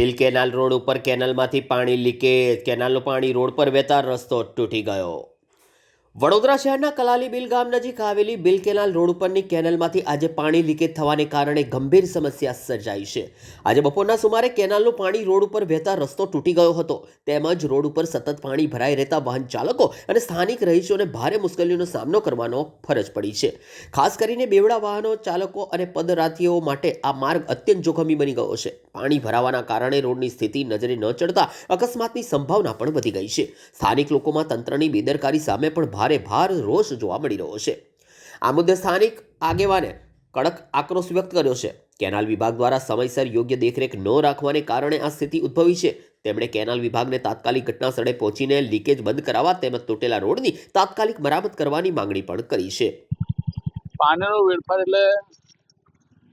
Bill canal road ઉપર કેનાલમાંથી પાણી leakage. કેનાલનું પાણી રોડ પર વહેતા રસ્તો તૂટી ગયો. વડોદરા શહેરના કલાલી બિલ ગામ નજીક આવેલી બિલ કેનાલ રોડ ઉપરની કેનાલમાંથી આજે પાણી લીકેજ થવાને કારણે ગંભીર સમસ્યા સર્જાઈ છે. આજે બપોરના સુમારે કેનાલનું પાણી રોડ ઉપર વહેતા રસ્તો તૂટી ગયો હતો. તેમજ રોડ ઉપર સતત પાણી ભરાઈ રહેતા વાહન ચાલકો અને સ્થાનિક રહીશોને ભારે મુશ્કેલીનો સામનો કરવાનો ફરજ પડી છે. ખાસ કરીને બેવડા વાહનો ચાલકો અને પદયાત્રીઓ માટે આ માર્ગ અત્યંત જોખમી બની ગયો છે. પાણી ભરાવાના કારણે રોડની સ્થિતિ નજરે ન ચડતા અકસ્માતની સંભાવના પણ વધી ગઈ છે. સ્થાનિક લોકોમાં તંત્રની બેદરકારી સામે પણ ભાર રોષ જોવા મળી રહ્યો છે. આ મુદ્દે સ્થાનિક આગેવાને કડક આક્રોશ વ્યક્ત કર્યો છે. કેનાલ વિભાગ દ્વારા સમયસર યોગ્ય દેખરેખ ન રાખવાને કારણે આ સ્થિતિ ઉદ્ભવી છે. તેમણે કેનાલ વિભાગને તાત્કાલિક ઘટના સ્થળે પહોંચીને લીકેજ બંધ કરાવવા તેમજ તૂટેલા રોડની તાત્કાલિક મરામત કરવાની માંગણી પણ કરી છે. પાણીનો વેડફાટ એટલે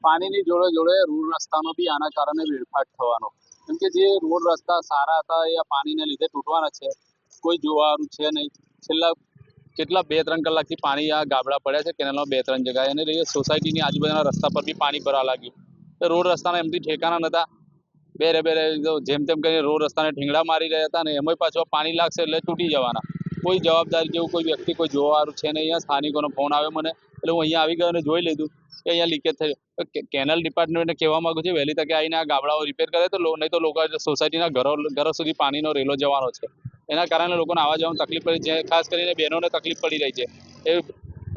પાણીની જોડે જોડે રોડ રસ્તાનો બી આના કારણે વેડફાટ થવાનો, કેમ કે જે રોડ રસ્તા સારા હતા એ પાણીને લીધે તૂટવાના છે. કોઈ જોવાનું છે નહીં. છેલ્લા કેટલા 2-3 કલાકથી પાણી આ ગાબડા પડ્યા છે કેનાલમાં 2-3 જગ્યાએ, અને સોસાયટીની આજુબાજુના રસ્તા પર બી પાણી ભરવા લાગ્યું. તો રોડ રસ્તાના એમથી ઠેકાણા નતા. બેરે જેમ તેમ કરીને રોડ રસ્તાને ઠીંગડા મારી રહ્યા હતા, ને એમાં પાછું પાણી લાગશે એટલે તૂટી જવાના. કોઈ જવાબદારી જેવું કોઈ વ્યક્તિ કોઈ જોવાનું છે નહીં. અહીંયા સ્થાનિકોનો ફોન આવ્યો મને, એટલે હું અહીંયા આવી ગયો અને જોઈ લીધું કે અહીંયા લીકેજ થયું. કેનાલ ડિપાર્ટમેન્ટને કહેવા માંગુ છું વહેલી તકે આવીને આ ગાબડાઓ રિપેર કરે, તો નહીં તો લોકો સોસાયટીના ઘરો સુધી પાણીનો રેલો જવાનો છે. એના કારણે લોકોને આવવા જવામાં તકલીફ પડી છે. ખાસ કરીને બહેનોને તકલીફ પડી રહી છે. એ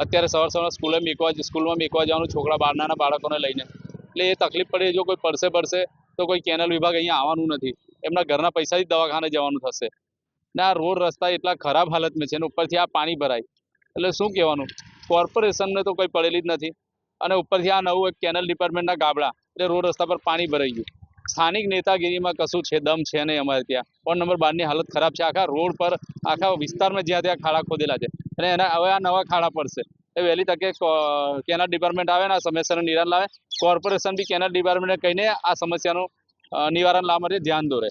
અત્યારે સવાર સ્કૂલમાં મેકવા જવાનું, છોકરા નાના બાળકોને લઈને, એટલે એ તકલીફ પડી. જો કોઈ પડશે તો કોઈ કેનાલ વિભાગ અહીંયા આવવાનું નથી. એમના ઘરના પૈસાથી દવાખાને જવાનું થશે. ને આ રોડ રસ્તા એટલા ખરાબ હાલતમાં છે ને ઉપરથી આ પાણી ભરાય એટલે શું કહેવાનું. કોર્પોરેશનને તો કોઈ પડેલી જ નથી, અને ઉપરથી આ નવું એક કેનાલ ડિપાર્ટમેન્ટના ગાબડા એટલે રોડ રસ્તા પર પાણી ભરાઈ ગયું. સ્થાનિક નેતાગીરીમાં કશું છે દમ છે નહીં. અમારે ત્યાં વોર્ડ નંબર 12ની હાલત ખરાબ છે. આખા રોડ પર આખા વિસ્તારમાં જ્યાં ત્યાં ખાડા ખોદેલા છે, અને હવે આ નવા ખાડા પડશે. એ વહેલી તકે કેનાલ ડિપાર્ટમેન્ટ આવે ને આ સમસ્યાનું નિવારણ લાવે. કોર્પોરેશન બી કેનાલ ડિપાર્ટમેન્ટને કહીને આ સમસ્યાનું નિવારણ લાવવા માટે ધ્યાન દોરે.